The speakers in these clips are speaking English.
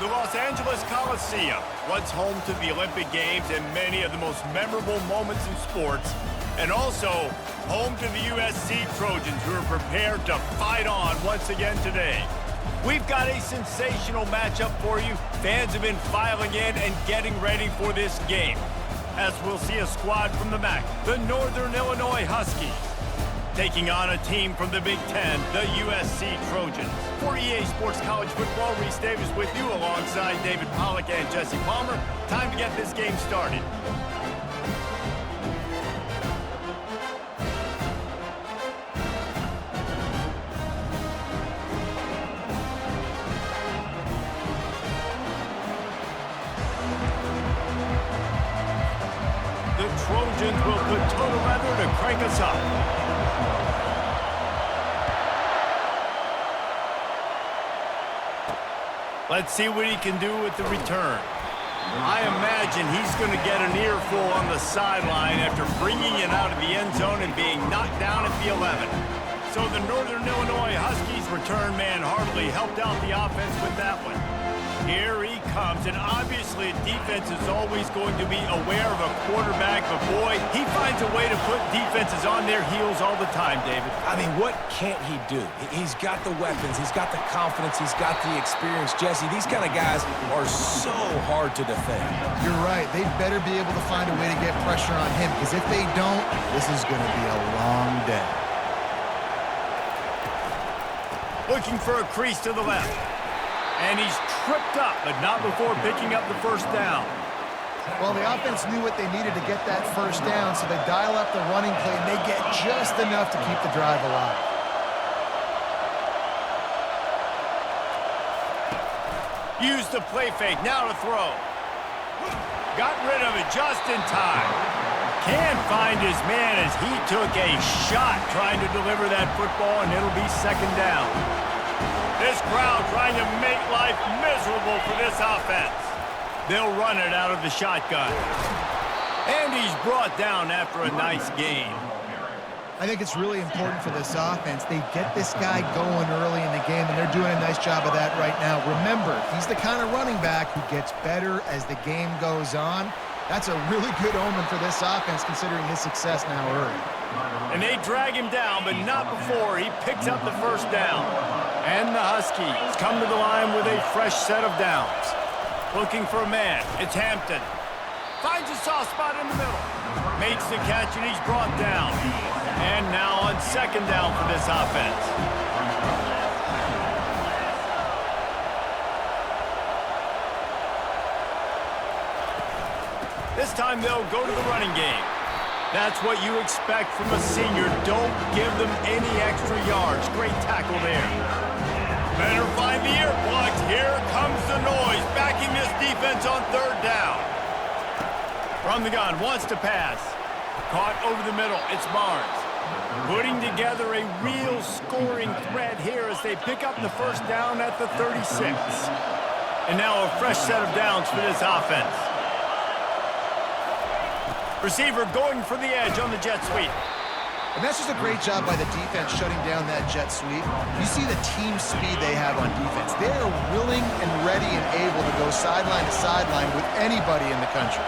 The Los Angeles Coliseum, once home to the Olympic Games and many of the most memorable moments in sports, and also home to the USC Trojans, who are prepared to fight on once again today. We've got a sensational matchup for you. Fans have been filing in and getting ready for this game, as we'll see a squad from the MAC, the Northern Illinois Huskies, taking on a team from the Big Ten, the USC Trojans. For EA Sports College Football, Reese Davis with you alongside David Pollack and Jesse Palmer. Time to get this game started. The Trojans will put total leather to crank us up. Let's see what he can do with the return. I imagine he's going to get an earful on the sideline after bringing it out of the end zone and being knocked down at the 11. So the Northern Illinois Huskies return man hardly helped out the offense with that one. Here he comes, and obviously defense is always going to be aware of a quarterback, but boy, he finds a way to put defenses on their heels all the time, David. I mean, what can't he do? He's got the weapons, he's got the confidence, he's got the experience. Jesse, these kind of guys are so hard to defend. You're right. They better be able to find a way to get pressure on him, because if they don't, this is going to be a long day. Looking for a crease to the left. And he's tripped up, but not before picking up the first down. Well, the offense knew what they needed to get that first down, so they dial up the running play, and they get just enough to keep the drive alive. Use the play fake, now to throw. Got rid of it just in time. Can't find his man as he took a shot trying to deliver that football, and it'll be second down. This crowd trying to make life miserable for this offense. They'll run it out of the shotgun. And he's brought down after a nice gain. I think it's really important for this offense. They get this guy going early in the game, and they're doing a nice job of that right now. Remember, he's the kind of running back who gets better as the game goes on. That's a really good omen for this offense, considering his success now early. And they drag him down, but not before he picks up the first down. And the Huskies come to the line with a fresh set of downs. Looking for a man. It's Hampton. Finds a soft spot in the middle. Makes the catch, and he's brought down. And now on second down for this offense. This time they'll go to the running game. That's what you expect from a senior. Don't give them any extra yards. Great tackle there. Better find the earplugs. Here comes the noise, backing this defense on third down. From the gun, wants to pass. Caught over the middle, it's Barnes. Putting together a real scoring threat here as they pick up the first down at the 36. And now a fresh set of downs for this offense. Receiver going for the edge on the jet sweep. And that's just a great job by the defense shutting down that jet sweep. You see the team speed they have on defense. They are willing and ready and able to go sideline to sideline with anybody in the country.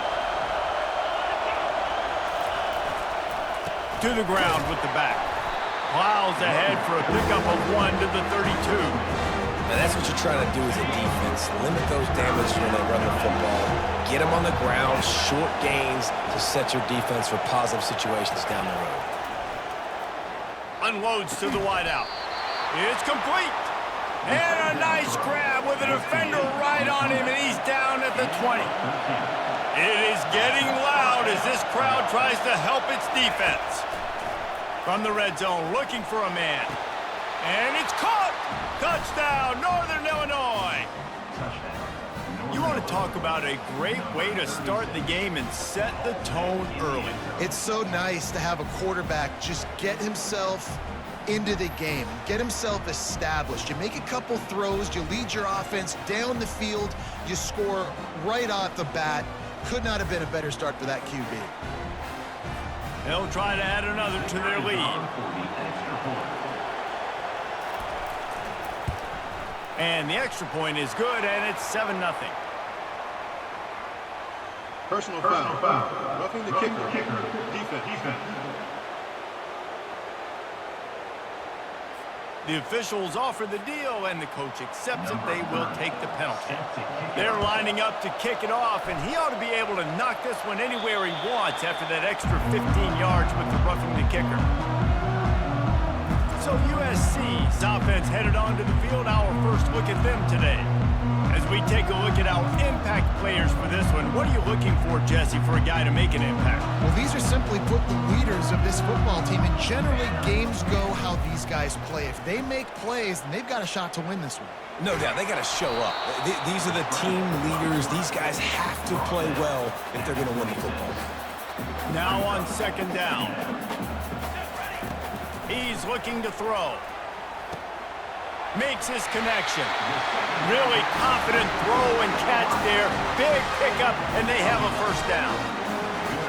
To the ground with the back. Plows ahead for a pickup of 1 to the 32. And that's what you're trying to do as a defense. Limit those damages when they run the football. Get them on the ground, short gains to set your defense for positive situations down the road. Unloads to the wideout. It's complete. And a nice grab with a defender right on him, and he's down at the 20. It is getting loud as this crowd tries to help its defense. From the red zone, looking for a man. And it's caught! Touchdown, Northern Illinois! You want to talk about a great way to start the game and set the tone early. It's so nice to have a quarterback just get himself into the game, get himself established. You make a couple throws, you lead your offense down the field, you score right off the bat. Could not have been a better start for that QB. They'll try to add another to their lead. And the extra point is good, and it's 7-0. Personal foul. Roughing the kicker. Defense. The officials offer the deal, and the coach accepts it. They will take the penalty. They're lining up to kick it off, and he ought to be able to knock this one anywhere he wants after that extra 15 yards with the roughing the kicker. So USC's offense headed onto the field. Our first look at them today. As we take a look at our impact players for this one, what are you looking for, Jesse, for a guy to make an impact? Well, these are simply put the leaders of this football team, and generally games go how these guys play. If they make plays, then they've got a shot to win this one. No doubt, they got to show up. These are the team leaders. These guys have to play well if they're going to win the football. Now on second down. He's looking to throw. Makes his connection. Really confident throw and catch there. Big pickup, and they have a first down.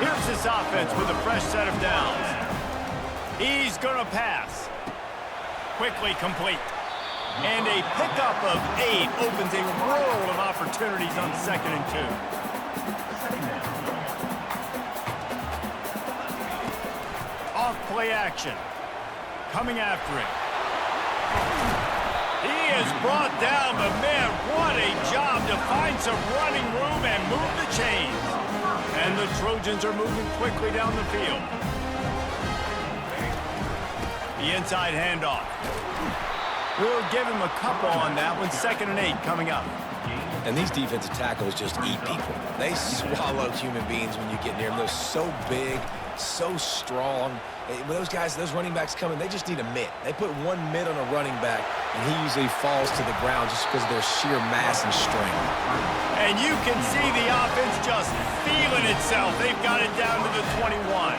Here's this offense with a fresh set of downs. He's going to pass. Quickly complete. And a pickup of 8 opens a world of opportunities on 2nd and 2. Off play action. Coming after it. He is brought down, but man, what a job to find some running room and move the chains. And the Trojans are moving quickly down the field. The inside handoff. We'll give him a couple on that one. 2nd and 8 coming up. And these defensive tackles just eat people. They swallow human beings when you get near them. They're so big, so strong. When those guys, those running backs come in, they just need a mitt. They put one mitt on a running back, and he usually falls to the ground just because of their sheer mass and strength. And you can see the offense just feeling itself. They've got it down to the 21.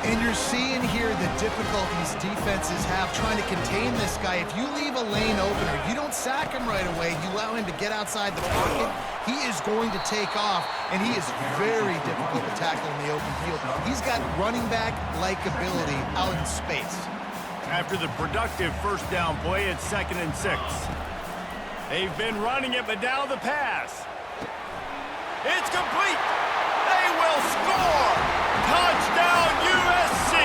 And you're seeing here the difficulties defenses have trying to contain this guy. If you leave a lane open, or if you don't sack him right away, you allow him to get outside the pocket, he is going to take off, and he is very difficult to tackle in the open field. He's got running back-like ability out in space. After the productive first down play, it's 2nd and 6. They've been running it, but now the pass. It's complete. They will score. Touchdown, USC.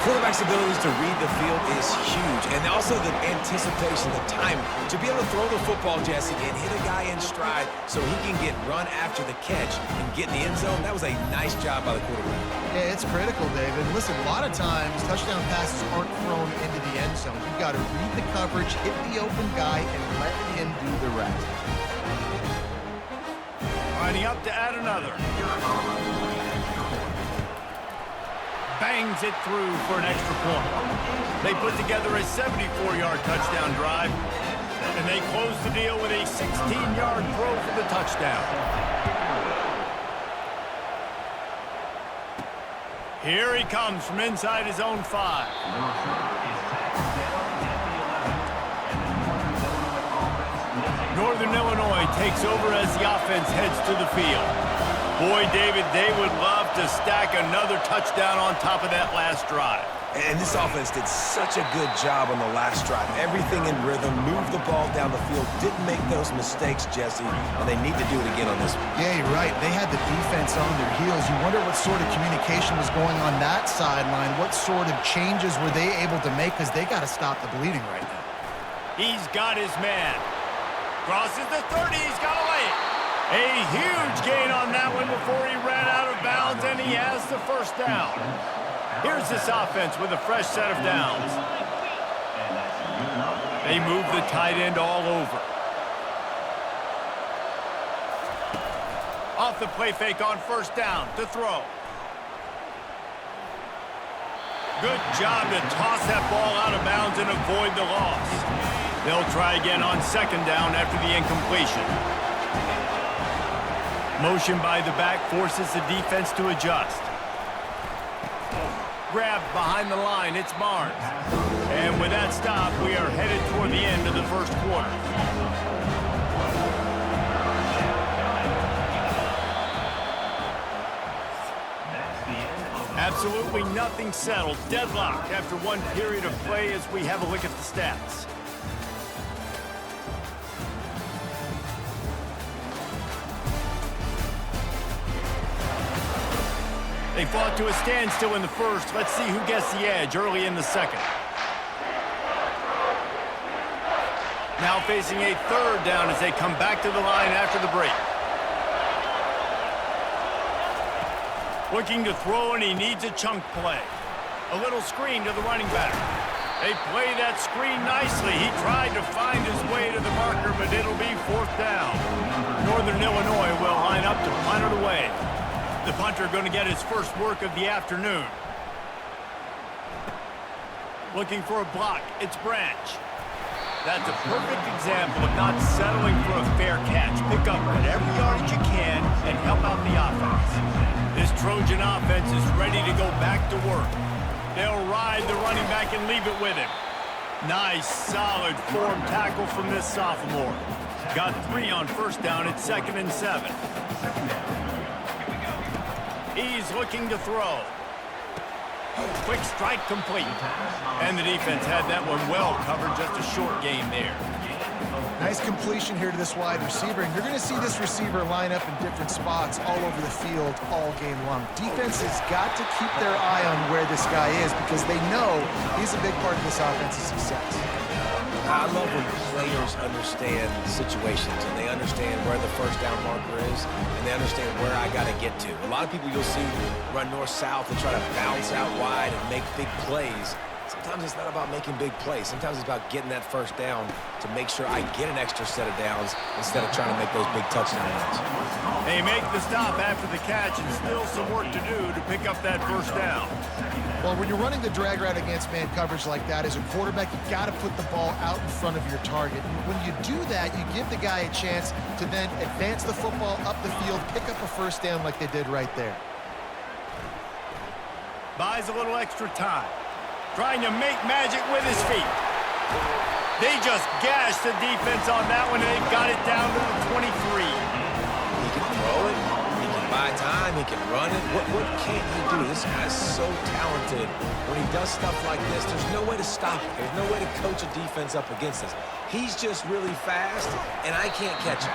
Quarterback's abilities to read the field is huge, and also the anticipation, the time to be able to throw the football, Jesse, and hit a guy in stride so he can get run after the catch and get in the end zone. That was a nice job by the quarterback. Yeah, it's critical, David. Listen, a lot of times touchdown passes aren't thrown into the end zone. You've got to read the coverage, hit the open guy, and let him do the rest. Lining up to add another. Bangs it through for an extra point. They put together a 74-yard touchdown drive, and they close the deal with a 16-yard throw for the touchdown. Here he comes from inside his own 5. Northern Illinois takes over as the offense heads to the field. Boy, David, they would love to stack another touchdown on top of that last drive. And this offense did such a good job on the last drive. Everything in rhythm, moved the ball down the field, didn't make those mistakes, Jesse, and they need to do it again on this one. Yeah, you're right. They had the defense on their heels. You wonder what sort of communication was going on that sideline. What sort of changes were they able to make, because they got to stop the bleeding right now. He's got his man. Crosses the 30, he's got to lay it. A huge gain on that one before he ran out of bounds, and he has the first down. Here's this offense with a fresh set of downs. They move the tight end all over. Off the play fake on first down to throw. Good job to toss that ball out of bounds and avoid the loss. They'll try again on second down after the incompletion. Motion by the back forces the defense to adjust. Grabbed behind the line, it's Barnes. And with that stop, we are headed toward the end of the first quarter. Absolutely nothing settled. Deadlocked after one period of play as we have a look at the stats. They fought to a standstill in the first. Let's see who gets the edge early in the second. Now facing a third down as they come back to the line after the break. Looking to throw, and he needs a chunk play. A little screen to the running back. They play that screen nicely. He tried to find his way to the marker, but it'll be fourth down. Northern Illinois will line up to punt it away. The punter going to get his first work of the afternoon. Looking for a block. It's Branch. That's a perfect example of not settling for a fair catch. Pick up whatever yardage you can and help out the offense. This Trojan offense is ready to go back to work. They'll ride the running back and leave it with him. Nice, solid form tackle from this sophomore. Got 3 on first down at 2nd and 7. He's looking to throw. Quick strike complete. And the defense had that one well covered, just a short gain there. Nice completion here to this wide receiver, and you're going to see this receiver line up in different spots all over the field all game long. Defense has got to keep their eye on where this guy is because they know he's a big part of this offense's success. I love when players understand situations and they understand where the first down marker is and they understand where I got to get to. A lot of people you'll see run north-south and try to bounce out wide and make big plays. Sometimes it's not about making big plays. Sometimes it's about getting that first down to make sure I get an extra set of downs instead of trying to make those big touchdown runs. They make the stop after the catch and still some work to do to pick up that first down. Well, when you're running the drag route against man coverage like that, as a quarterback, you got to put the ball out in front of your target. When you do that, you give the guy a chance to then advance the football up the field, pick up a first down like they did right there. Buys a little extra time. Trying to make magic with his feet. They just gashed the defense on that one, and they've got it down to the 23. He can throw it. He can buy time. He can run it. What can't he do? This guy's so talented. When he does stuff like this, there's no way to stop it. There's no way to coach a defense up against this. He's just really fast, and I can't catch him.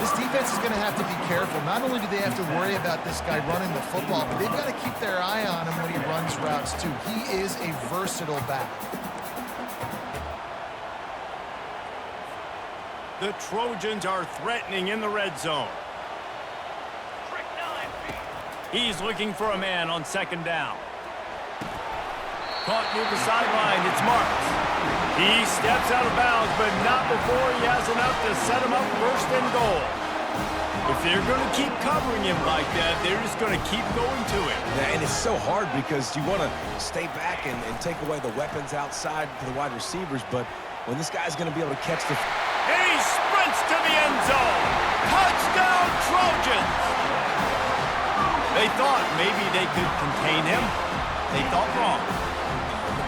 This defense is going to have to be careful. Not only do they have to worry about this guy running the football, but they've got to keep their eye on him when he runs routes, too. He is a versatile back. The Trojans are threatening in the red zone. He's looking for a man on 2nd down. Caught near the sideline. It's Marks. He steps out of bounds, but not before he has enough to set him up 1st and goal. If they're going to keep covering him like that, they're just going to keep going to it. Yeah, and it's so hard because you want to stay back and take away the weapons outside to the wide receivers, but when this guy's going to be able to catch the... And he sprints to the end zone. Touchdown, Trojans! They thought maybe they could contain him. They thought wrong.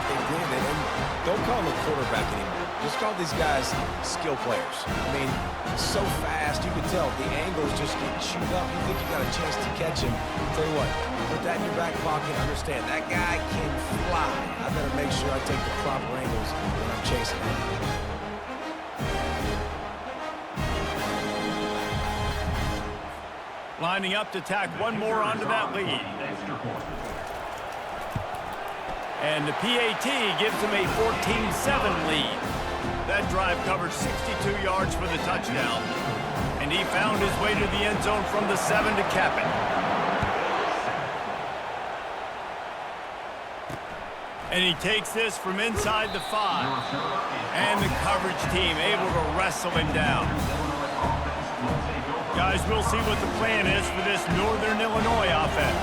They did, and don't call him a quarterback anymore. Just call these guys skill players. I mean, so fast, you can tell the angles just get chewed up. You think you got a chance to catch him. Tell you what, put that in your back pocket. Understand, that guy can fly. I better make sure I take the proper angles when I'm chasing him. Lining up to tack one more onto that lead. And the PAT gives him a 14-7 lead. That drive covered 62 yards for the touchdown. And he found his way to the end zone from the 7 to cap it. And he takes this from inside the 5. And the coverage team able to wrestle him down. Guys, we'll see what the plan is for this Northern Illinois offense.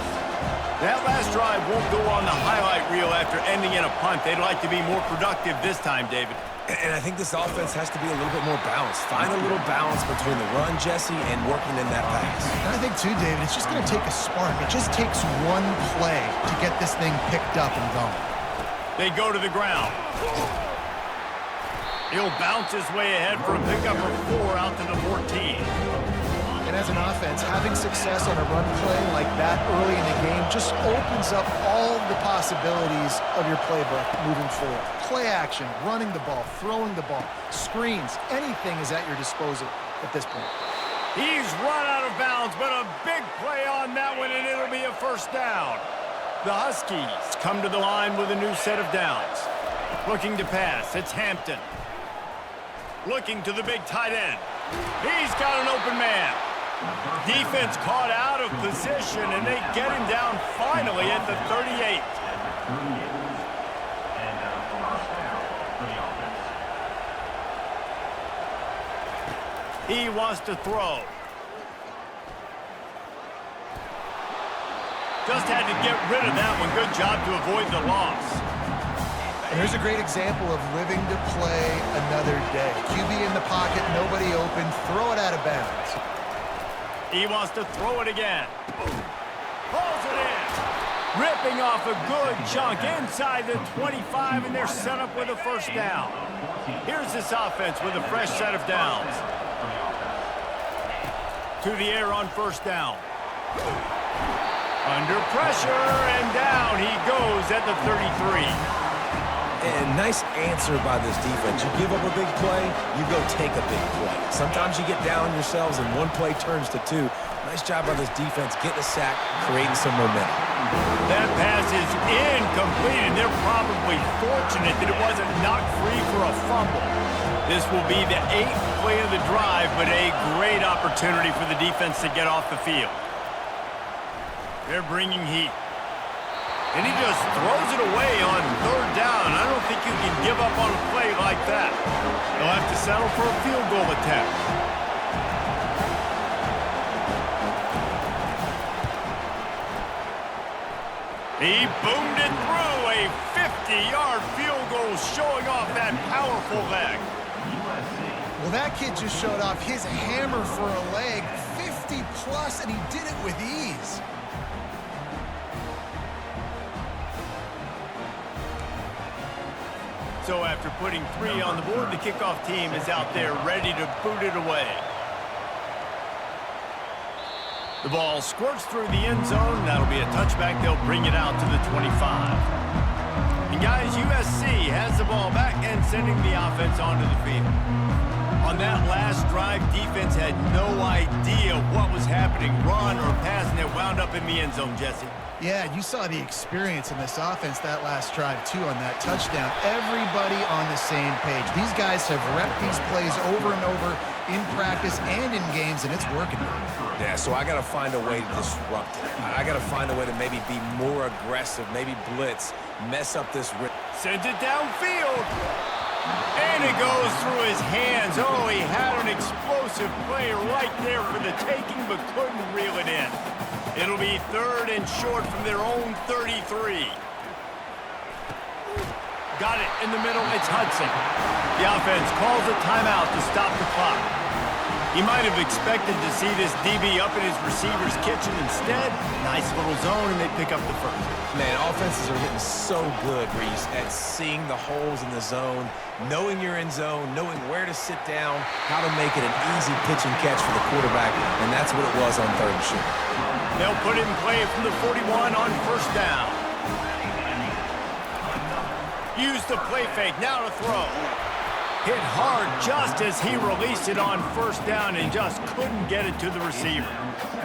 That last drive won't go on the highlight reel after ending in a punt. They'd like to be more productive this time, David. And I think this offense has to be a little bit more balanced. Find a little balance between the run, Jesse, and working in that pass. And I think, too, David, it's just going to take a spark. It just takes one play to get this thing picked up and going. They go to the ground. He'll bounce his way ahead for a pickup of 4 out to the 14. And as an offense, having success on a run play like that early in the game just opens up all the possibilities of your playbook moving forward. Play action, running the ball, throwing the ball, screens, anything is at your disposal at this point. He's run out of bounds, but a big play on that one, and it'll be a first down. The Huskies come to the line with a new set of downs. Looking to pass, it's Hampton. Looking to the big tight end. He's got an open man. Defense caught out of position, and they get him down finally at the 38. He wants to throw. Just had to get rid of that one. Good job to avoid the loss. And here's a great example of living to play another day. QB in the pocket, nobody open, throw it out of bounds. He wants to throw it again. Pulls it in. Ripping off a good chunk inside the 25, and they're set up with a first down. Here's this offense with a fresh set of downs. To the air on first down. Under pressure, and down he goes at the 33. And nice answer by this defense. You give up a big play, you go take a big play. Sometimes you get down yourselves and one play turns to two. Nice job by this defense getting a sack, creating some momentum. That pass is incomplete, and they're probably fortunate that it wasn't knocked free for a fumble. This will be the 8th play of the drive, but a great opportunity for the defense to get off the field. They're bringing heat. And he just throws it away on third down. I don't think you can give up on a play like that. They'll have to settle for a field goal attempt. He boomed it through, a 50-yard field goal showing off that powerful leg. Well, that kid just showed off his hammer for a leg, 50-plus, and he did it with ease. So after putting 3 on the board, the kickoff team is out there ready to boot it away. The ball squirts through the end zone. That'll be a touchback. They'll bring it out to the 25. And guys, USC has the ball back and sending the offense onto the field. On that last drive, defense had no idea what was happening, run or pass, and it wound up in the end zone, Jesse. Yeah, you saw the experience in this offense that last drive, too, on that touchdown. Everybody on the same page. These guys have repped these plays over and over in practice and in games, and it's working. Yeah, so I got to find a way to disrupt it. I got to find a way to maybe be more aggressive, maybe blitz, mess up this. Sends it downfield. And it goes through his hands. Oh, he had an explosive play right there for the taking, but couldn't reel it in. It'll be 3rd and short from their own 33. Got it in the middle. It's Hudson. The offense calls a timeout to stop the clock. He might have expected to see this DB up in his receiver's kitchen. Instead, nice little zone, and they pick up the first. Man, offenses are getting so good, Reese, at seeing the holes in the zone, knowing you're in zone, knowing where to sit down, how to make it an easy pitch and catch for the quarterback, and that's what it was on 3rd and short. They'll put it in play from the 41 on first down. Use the play fake, now to throw. Hit hard just as he released it on first down and just couldn't get it to the receiver.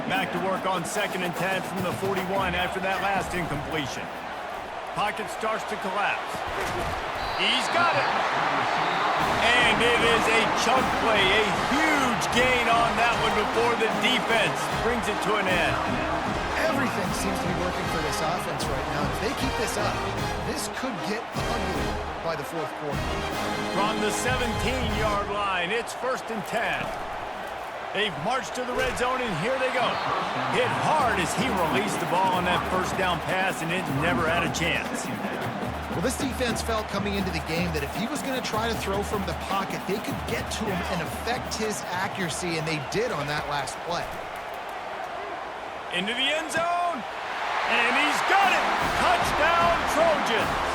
Back to work on 2nd and 10 from the 41 after that last incompletion. Pocket starts to collapse. He's got it. And it is a chunk play, a huge gain on that one before the defense brings it to an end. Everything seems to be working for this offense right now. If they keep this up, this could get ugly by the 4th quarter. From the 17-yard line, it's 1st and 10. They've marched to the red zone, and here they go. Hit hard as he released the ball on that first down pass, and it never had a chance. Well, this defense felt coming into the game that if he was going to try to throw from the pocket, they could get to him and affect his accuracy, and they did on that last play. Into the end zone, and he's got it. Touchdown, Trojans.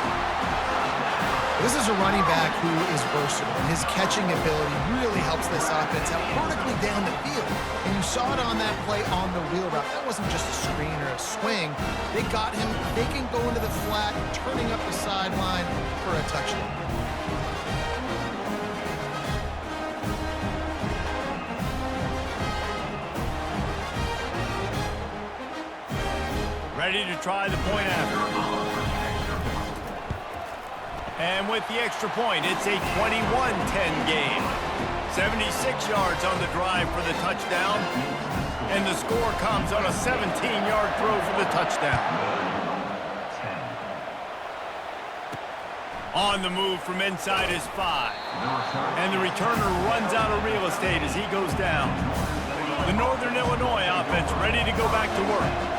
This is a running back who is versatile, and his catching ability really helps this offense out vertically down the field. And you saw it on that play on the wheel route. That wasn't just a screen or a swing. They got him faking going to the flat, turning up the sideline for a touchdown. ready to try the point after. And with the extra point, it's a 21-10 game. 76 yards on the drive for the touchdown. And the score comes on a 17-yard throw for the touchdown. On the move from inside his 5. And the returner runs out of real estate as he goes down. The Northern Illinois offense ready to go back to work.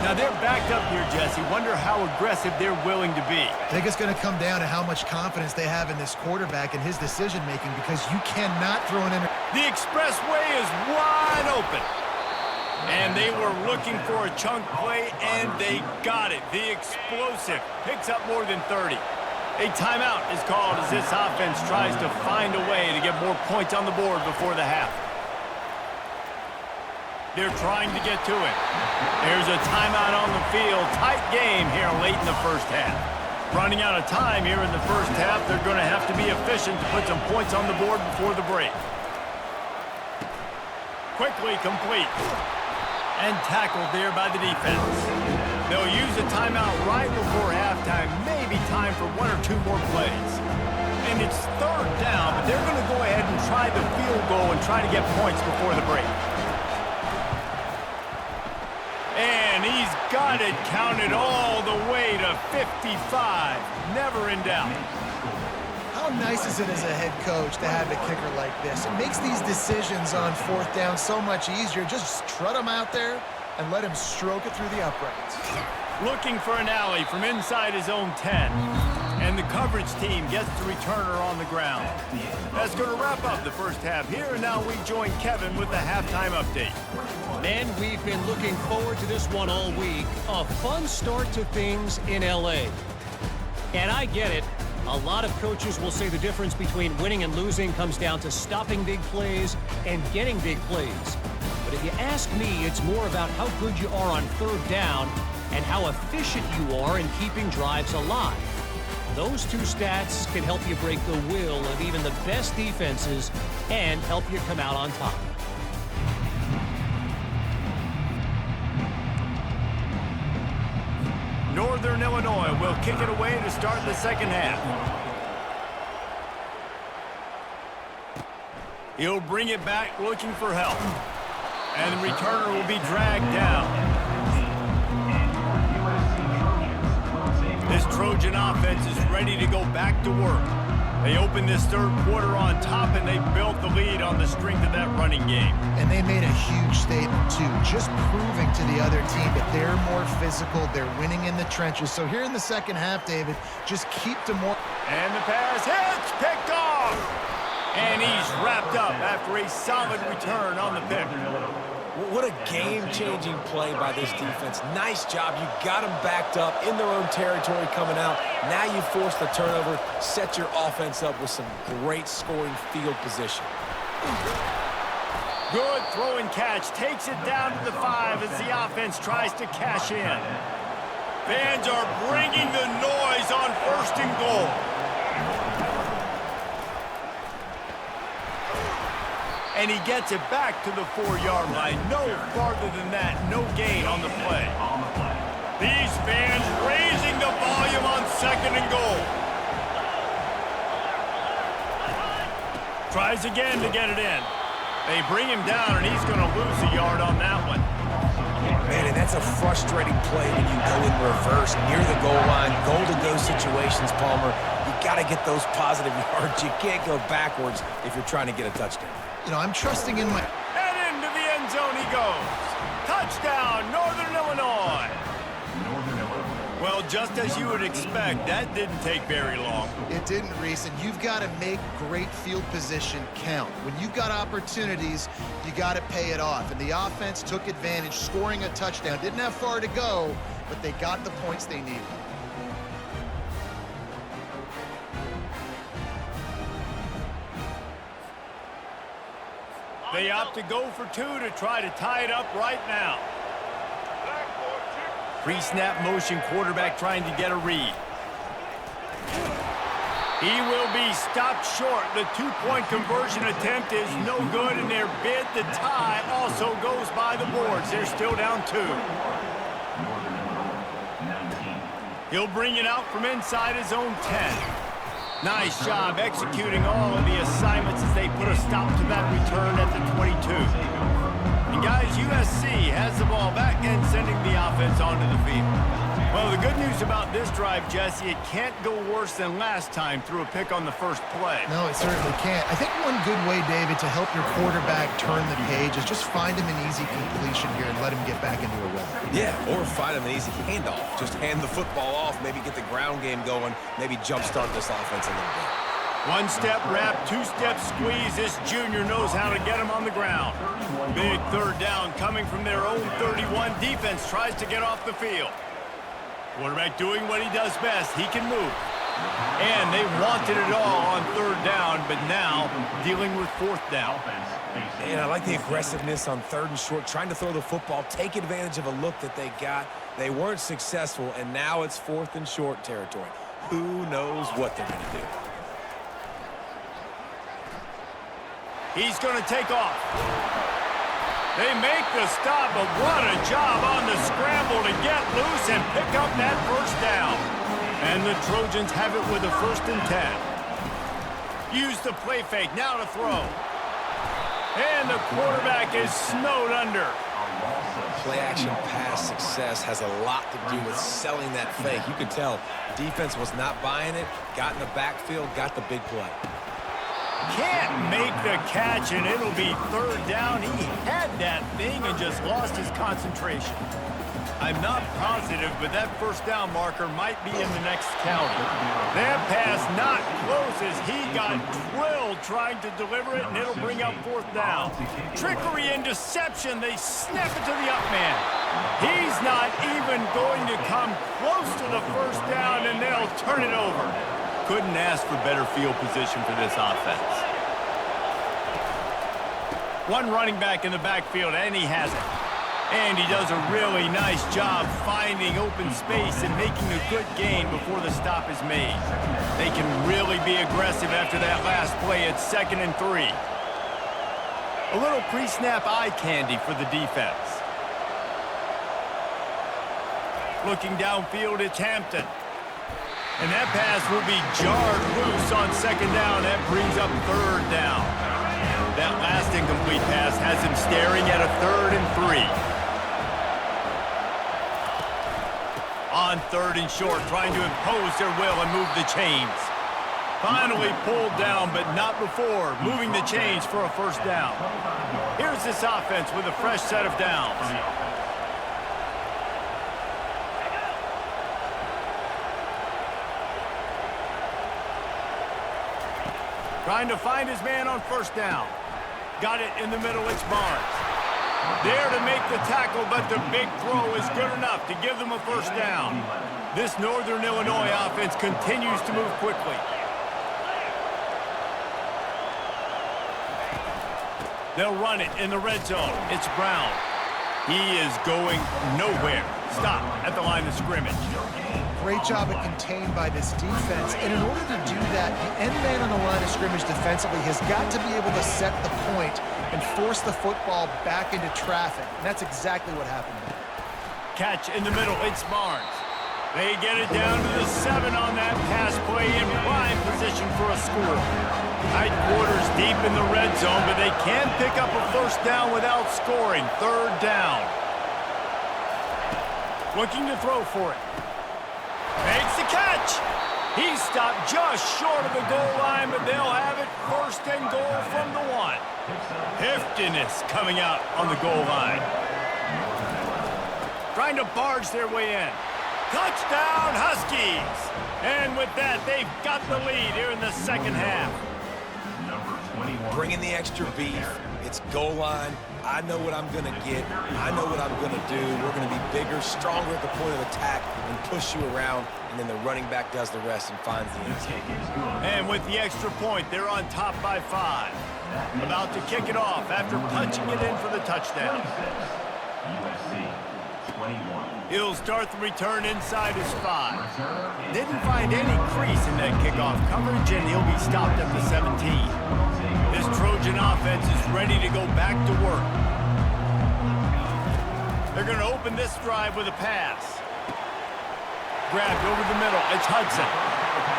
Now they're backed up here, Jesse. Wonder how aggressive they're willing to be. I think it's going to come down to how much confidence they have in this quarterback and his decision-making, because you cannot throw an The expressway is wide open. And they were looking for a chunk play, and they got it. The explosive picks up more than 30. A timeout is called as this offense tries to find a way to get more points on the board before the half. They're trying to get to it. There's a timeout on the field. Tight game here late in the first half. Running out of time here in the first half. They're going to have to be efficient to put some points on the board before the break. Quickly complete. And tackled there by the defense. They'll use a timeout right before halftime. Maybe time for 1 or 2 more plays. And it's third down, but they're going to go ahead and try the field goal and try to get points before the break. And he's got it counted all the way to 55. Never in doubt. How nice is it as a head coach to have a kicker like this? It makes these decisions on fourth down so much easier. Just trot him out there and let him stroke it through the uprights. Looking for an alley from inside his own 10. And the coverage team gets the returner on the ground. That's going to wrap up the first half here. And now we join Kevin with the halftime update. And we've been looking forward to this one all week. A fun start to things in L.A. And I get it. A lot of coaches will say the difference between winning and losing comes down to stopping big plays and getting big plays. But if you ask me, it's more about how good you are on third down and how efficient you are in keeping drives alive. Those two stats can help you break the will of even the best defenses and help you come out on top. Northern Illinois will kick it away to start the second half. He'll bring it back looking for help. And the returner will be dragged down. This Trojan offense is ready to go back to work. They opened this third quarter on top, and they built the lead on the strength of that running game. And they made a huge statement, too, just proving to the other team that they're more physical, they're winning in the trenches. So here in the second half, David, just keep to more. And the pass hits, picked off. And he's wrapped up after a solid return on the pick. What a game-changing play by this defense. Nice job. You got them backed up in their own territory coming out. Now you force the turnover, set your offense up with some great scoring field position. Good throw and catch. Takes it down to the 5 as the offense tries to cash in. Fans are bringing the noise on first and goal. And he gets it back to the 4-yard line. No farther than that. No gain on the play. These fans raising the volume on second and goal. Tries again to get it in. They bring him down, and he's going to lose a yard on that one. Man, and that's a frustrating play when you go in reverse near the goal line. Goal-to-go situations, Palmer. You got to get those positive yards. You can't go backwards if you're trying to get a touchdown. You know, I'm trusting in my... And into the end zone he goes. Touchdown, Northern Illinois. Well, just as you would expect, that didn't take very long. It didn't, Reese, and you've got to make great field position count. When you've got opportunities, you got to pay it off. And the offense took advantage, scoring a touchdown. Didn't have far to go, but they got the points they needed. They opt to go for 2 to try to tie it up right now. Pre-snap motion, quarterback trying to get a read. He will be stopped short. The 2-point conversion attempt is no good, and their bid to tie also goes by the boards. They're still down 2. He'll bring it out from inside his own 10. Nice job executing all of the assignments as they put a stop to that return at the 22. And guys, USC has the ball back and sending the offense onto the field. Well, the good news about this drive, Jesse, it can't go worse than last time through a pick on the first play. No, it certainly can't. I think one good way, David, to help your quarterback turn the page is just find him an easy completion here and let him get back into a rhythm. Yeah, or find him an easy handoff. Just hand the football off, maybe get the ground game going, maybe jumpstart this offense a little bit. One-step wrap, two-step squeeze. This junior knows how to get him on the ground. Big third down coming from their own 31. Defense tries to get off the field. Quarterback doing what he does best. He can move. And they wanted it all on third down, but now dealing with fourth down. And I like the aggressiveness on third and short, trying to throw the football, take advantage of a look that they got. They weren't successful, and now it's fourth and short territory. Who knows what they're going to do? He's going to take off. They make the stop, but what a job on the scramble to get loose and pick up that first down. And the Trojans have it with a 1st and 10. Use the play fake, now to throw. And the quarterback is snowed under. Play-action pass success has a lot to do with selling that fake. You could tell defense was not buying it, got in the backfield, got the big play. Can't make the catch, and it'll be third down. He had that thing and just lost his concentration. I'm not positive, but that first down marker might be in the next county. That pass not close as he got drilled trying to deliver it, and it'll bring up fourth down. Trickery and deception. They snap it to the up man. He's not even going to come close to the first down, and they'll turn it over. Couldn't ask for better field position for this offense. One running back in the backfield, and he has it. And he does a really nice job finding open space and making a good gain before the stop is made. They can really be aggressive after that last play at 2nd and 3. A little pre-snap eye candy for the defense. Looking downfield, it's Hampton. And that pass will be jarred loose on 2nd down. That brings up 3rd down. That last incomplete pass has him staring at a 3rd and 3. On 3rd and short, trying to impose their will and move the chains. Finally pulled down, but not before moving the chains for a first down. Here's this offense with a fresh set of downs. Trying to find his man on first down. Got it in the middle, it's Barnes. There to make the tackle, but the big throw is good enough to give them a first down. This Northern Illinois offense continues to move quickly. They'll run it in the red zone. It's Brown. He is going nowhere. Stop at the line of scrimmage. Great job at contained by this defense. And in order to do that, the end man on the line of scrimmage defensively has got to be able to set the point and force the football back into traffic. And that's exactly what happened there. Catch in the middle. It's Barnes. They get it down to the 7 on that pass play in prime position for a score. Tight quarters deep in the red zone, but they can pick up a first down without scoring. 3rd down. Looking to throw for it. Makes the catch. He stopped just short of the goal line, but they'll have it 1st and goal from the 1. Heftiness coming out on the goal line. Trying to barge their way in. Touchdown, Huskies! And with that, they've got the lead here in the 2nd half. Bringing the extra beef. It's goal line. I know what I'm going to get. I know what I'm going to do. We're going to be bigger, stronger at the point of attack and push you around, and then the running back does the rest and finds the end zone. And with the extra point, they're on top by 5. About to kick it off after punching it in for the touchdown. He'll start the return inside his 5. Didn't find any crease in that kickoff coverage, and he'll be stopped at the 17. This Trojan offense is ready to go back to work. They're going to open this drive with a pass. grabbed over the middle. It's Hudson.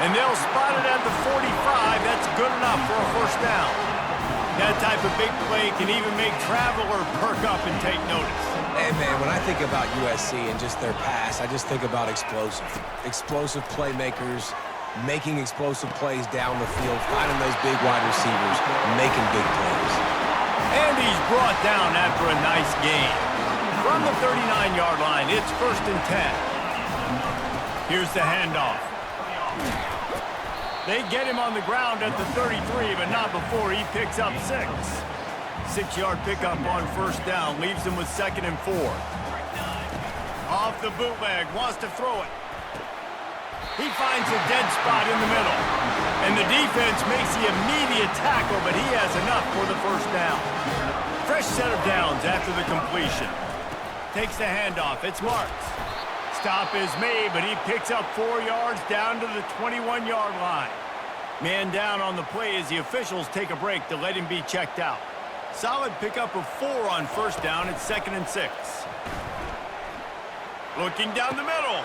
And they'll spot it at the 45. That's good enough for a first down. That type of big play can even make Traveler perk up and take notice. Hey, man, when I think about USC and just their pass, I just think about explosive. Explosive playmakers, making explosive plays down the field, finding those big wide receivers, making big plays. And he's brought down after a nice gain. From the 39-yard line, it's 1st and 10. Here's the handoff. They get him on the ground at the 33, but not before he picks up 6. 6-yard pickup on first down, leaves him with 2nd and 4. Off the bootleg, wants to throw it. He finds a dead spot in the middle. And the defense makes the immediate tackle, but he has enough for the first down. Fresh set of downs after the completion. Takes the handoff. It's Marks. Stop is made, but he picks up 4 yards down to the 21-yard line. Man down on the play as the officials take a break to let him be checked out. Solid pickup of 4 on first down. It's 2nd and 6. Looking down the middle.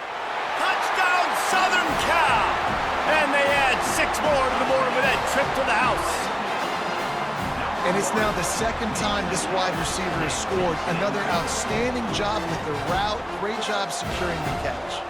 Touchdown, Southern Cal! And they add 6 more to the board with that trip to the house. And it's now the 2nd time this wide receiver has scored. Another outstanding job with the route. Great job securing the catch.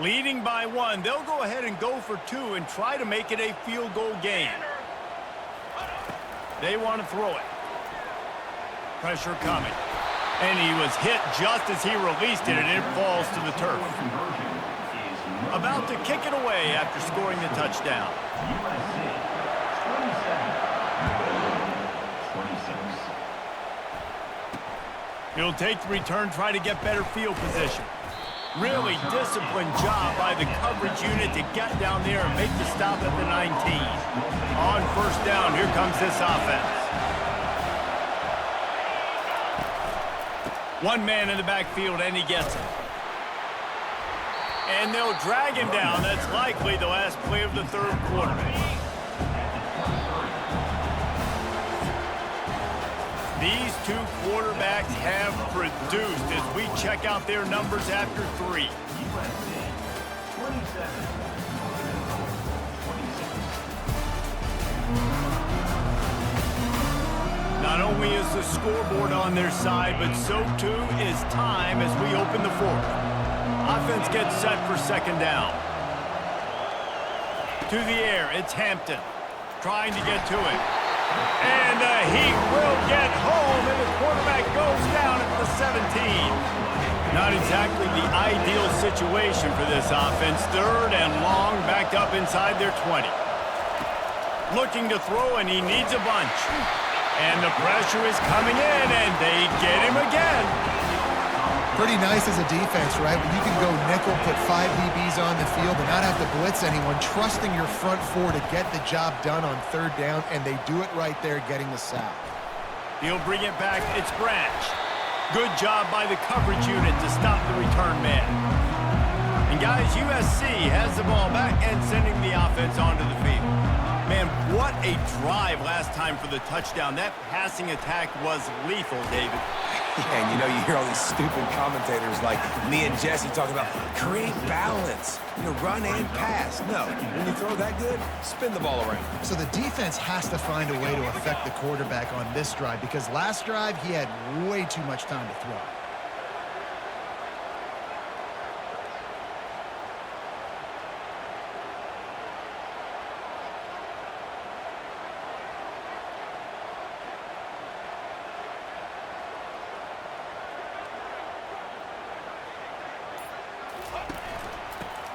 Leading by 1, they'll go ahead and go for 2 and try to make it a field goal game. They want to throw it. Pressure coming. And he was hit just as he released it, and it falls to the turf. About to kick it away after scoring the touchdown. He'll take the return, try to get better field position. Really disciplined job by the coverage unit to get down there and make the stop at the 19. On first down, here comes this offense. One man in the backfield, and he gets it. And they'll drag him down. That's likely the last play of the 3rd quarter. These 2 quarterbacks have produced as we check out their numbers after 3. Not only is the scoreboard on their side, but so too is time as we open the 4th. Offense gets set for 2nd down. To the air, it's Hampton. Trying to get to it. And the Heat will get home, and the quarterback goes down at the 17. Not exactly the ideal situation for this offense. 3rd and long, backed up inside their 20. Looking to throw, and he needs a bunch. And the pressure is coming in, and they get him again. Pretty nice as a defense, right? When you can go nickel, put 5 DBs on the field and not have to blitz anyone, trusting your front 4 to get the job done on 3rd down, and they do it right there, getting the sack. He'll bring it back. It's Branch. Good job by the coverage unit to stop the return man. And guys, USC has the ball back and sending the offense onto the field. Man, what a drive last time for the touchdown. That passing attack was lethal, David. Yeah, and you know, you hear all these stupid commentators like me and Jesse talking about create balance, you know, run and pass. No, when you throw that good, spin the ball around. So the defense has to find a way to affect the quarterback on this drive, because last drive he had way too much time to throw.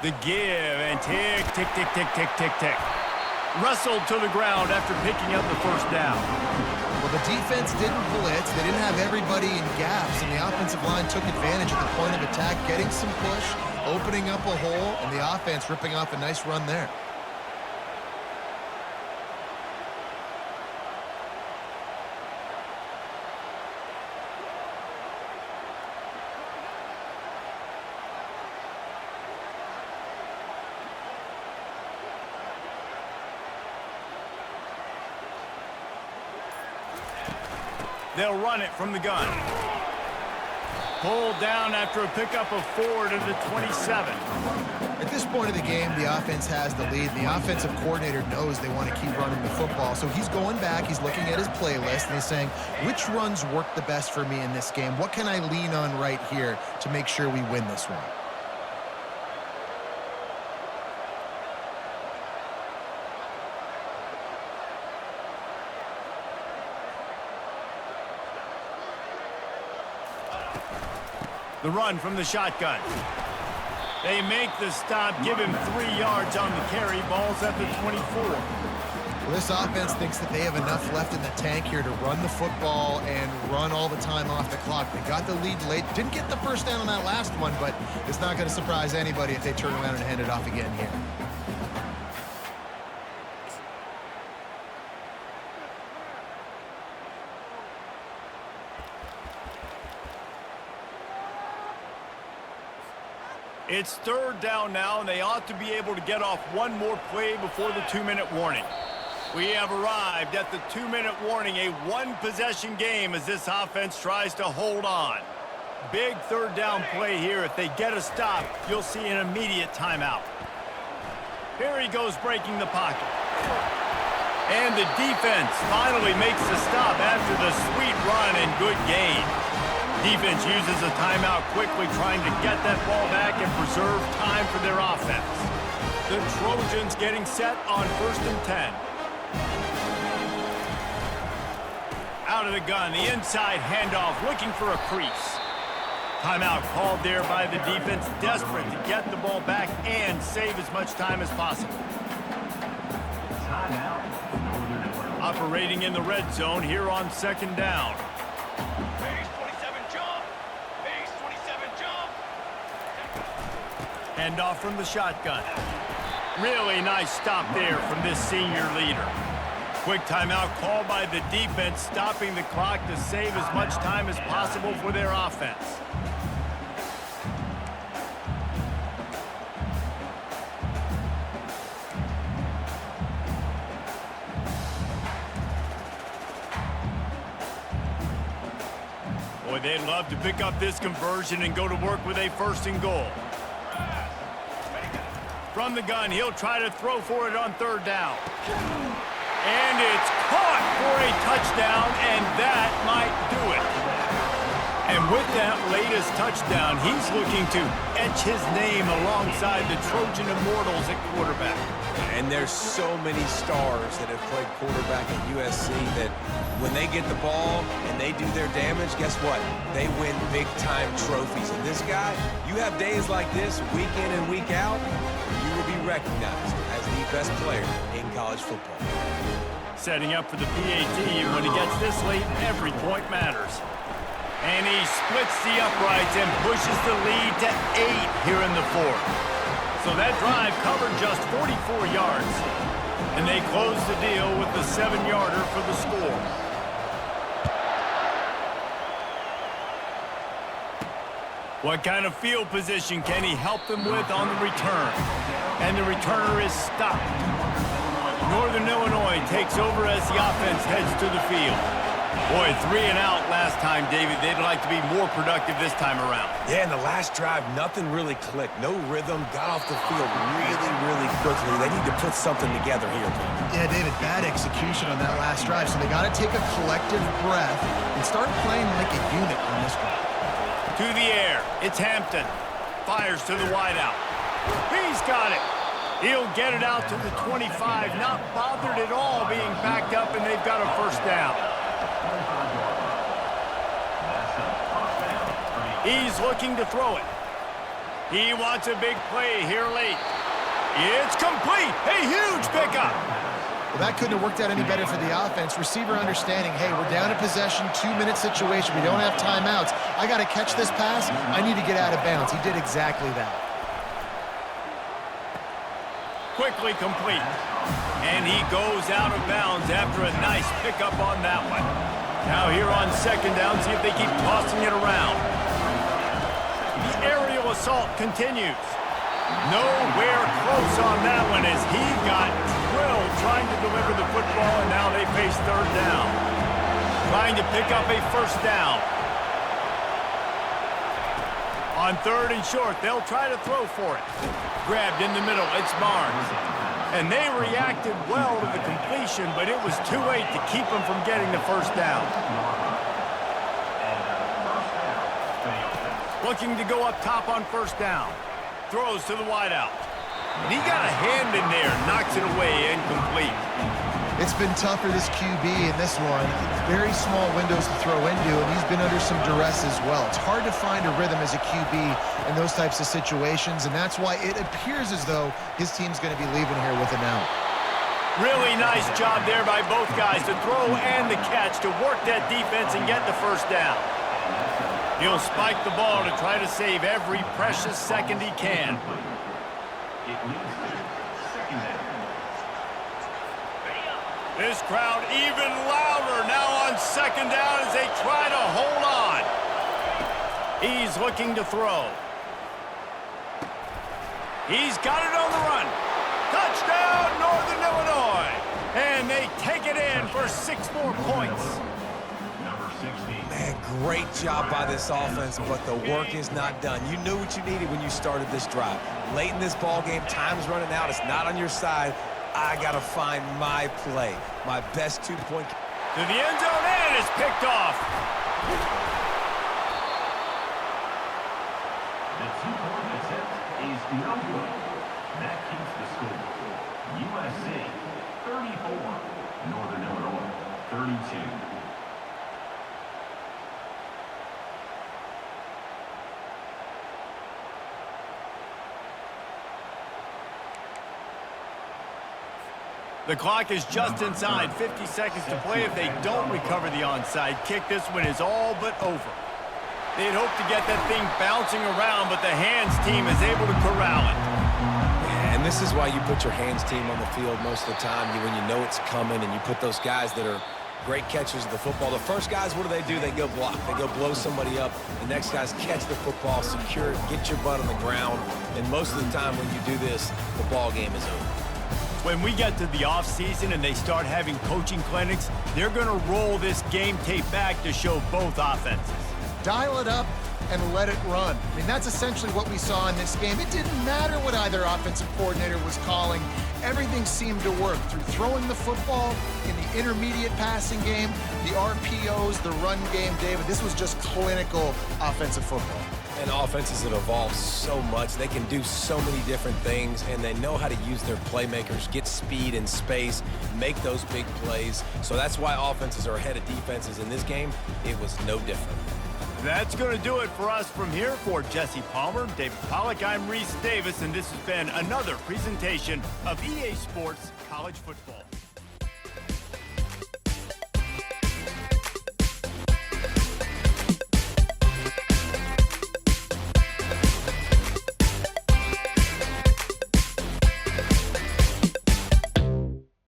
The give, and tick, tick, tick, tick, tick, tick, tick. Wrestled to the ground after picking up the first down. Well, the defense didn't blitz. They didn't have everybody in gaps, and the offensive line took advantage at the point of attack, getting some push, opening up a hole, and the offense ripping off a nice run there. They'll run it from the gun. Pulled down after a pickup of 4 to the 27. At this point of the game, the offense has the lead. The offensive coordinator knows they want to keep running the football. So he's going back, he's looking at his playlist, and he's saying, which runs work the best for me in this game? What can I lean on right here to make sure we win this one? The run from the shotgun. They make the stop, give him 3 yards on the carry. Ball's at the 24. Well, this offense thinks that they have enough left in the tank here to run the football and run all the time off the clock. They got the lead late. Didn't get the first down on that last one, but it's not going to surprise anybody if they turn around and hand it off again here. It's third down now, and they ought to be able to get off one more play before the 2-minute warning. We have arrived at the 2-minute warning, a one-possession game as this offense tries to hold on. Big third down play here. If they get a stop, you'll see an immediate timeout. Here he goes breaking the pocket. And the defense finally makes the stop after the sweet run and good gain. Defense uses a timeout quickly, trying to get that ball back and preserve time for their offense. The Trojans getting set on 1st and 10. Out of the gun, the inside handoff, looking for a crease. Timeout called there by the defense, desperate to get the ball back and save as much time as possible. Operating in the red zone here on 2nd down. Handoff from the shotgun. Really nice stop there from this senior leader. Quick timeout called by the defense, stopping the clock to save as much time as possible for their offense. Boy, they'd love to pick up this conversion and go to work with a 1st and goal. From the gun, he'll try to throw for it on 3rd down. And it's caught for a touchdown, and that might do it. And with that latest touchdown, he's looking to etch his name alongside the Trojan Immortals at quarterback. And there's so many stars that have played quarterback at USC that when they get the ball and they do their damage, guess what? They win big-time trophies. And this guy, you have days like this, week in and week out, you will be recognized as the best player in college football. Setting up for the PAT, and when he gets this late, every point matters. And he splits the uprights and pushes the lead to 8 here in the 4th. So that drive covered just 44 yards. And they close the deal with the 7-yarder for the score. What kind of field position can he help them with on the return? And the returner is stopped. Northern Illinois takes over as the offense heads to the field. Boy, 3 and out last time, David. They'd like to be more productive this time around. Yeah, in the last drive, nothing really clicked. No rhythm, got off the field really quickly. They need to put something together here. Yeah, David, bad execution on that last drive, so they got to take a collective breath and start playing like a unit on this one. To the air, it's Hampton. Fires to the wideout. He's got it. He'll get it out to the 25, not bothered at all being backed up, and they've got a 1st down. He's looking to throw it. He wants a big play here late. It's complete. A huge pickup. Well, that couldn't have worked out any better for the offense. Receiver understanding, hey, we're down in possession, 2-minute situation. We don't have timeouts. I got to catch this pass. I need to get out of bounds. He did exactly that. Quickly complete. And he goes out of bounds after a nice pickup on that one. Now here on 2nd down, see if they keep tossing it around. The aerial assault continues. Nowhere close on that one as he got drilled trying to deliver the football, and now they face 3rd down. trying to pick up a first down. On 3rd and short, they'll try to throw for it. Grabbed in the middle, it's Barnes. And they reacted well to the completion, but it was too late to keep them from getting the first down. Looking to go up top on first down. Throws to the wideout. And he got a hand in there, knocks it away, incomplete. It's been tough for this QB in this one. Very small windows to throw into, and he's been under some duress as well. It's hard to find a rhythm as a QB in those types of situations, and that's why it appears as though his team's going to be leaving here with an out. Really nice job there by both guys to throw and the catch to work that defense and get the first down. He'll spike the ball to try to save every precious second he can. This crowd even louder now on second down as they try to hold on. He's looking to throw. He's got it on the run. Touchdown, Northern Illinois. And they take it in for 6 more points. Man, great job by this offense, but the work is not done. You knew what you needed when you started this drive. Late in this ball game, time's running out. It's not on your side. I got to find my play, my best 2-point. To the end zone, and it's picked off. The 2-point attempt is no good. That keeps the score. USC 34, Northern Illinois 32. The clock is just inside 50 seconds to play. If they don't recover the onside kick, this one is all but over. They'd hoped to get that thing bouncing around, but the hands team is able to corral it. Yeah, and this is why you put your hands team on the field most of the time, when you know it's coming, and you put those guys that are great catchers of the football. The first guys, what do? They go block. They go blow somebody up. The next guys catch the football, secure it, get your butt on the ground. And most of the time when you do this, the ball game is over. When we get to the offseason and they start having coaching clinics, they're going to roll this game tape back to show both offenses. Dial it up and let it run. I mean, that's essentially what we saw in this game. It didn't matter what either offensive coordinator was calling. Everything seemed to work through throwing the football in the intermediate passing game, the RPOs, the run game, David. This was just clinical offensive football. And offenses have evolved so much. They can do so many different things, and they know how to use their playmakers, get speed and space, make those big plays. So that's why offenses are ahead of defenses. In this game, it was no different. That's going to do it for us from here. For Jesse Palmer, David Pollack, I'm Reese Davis, and this has been another presentation of EA Sports College Football.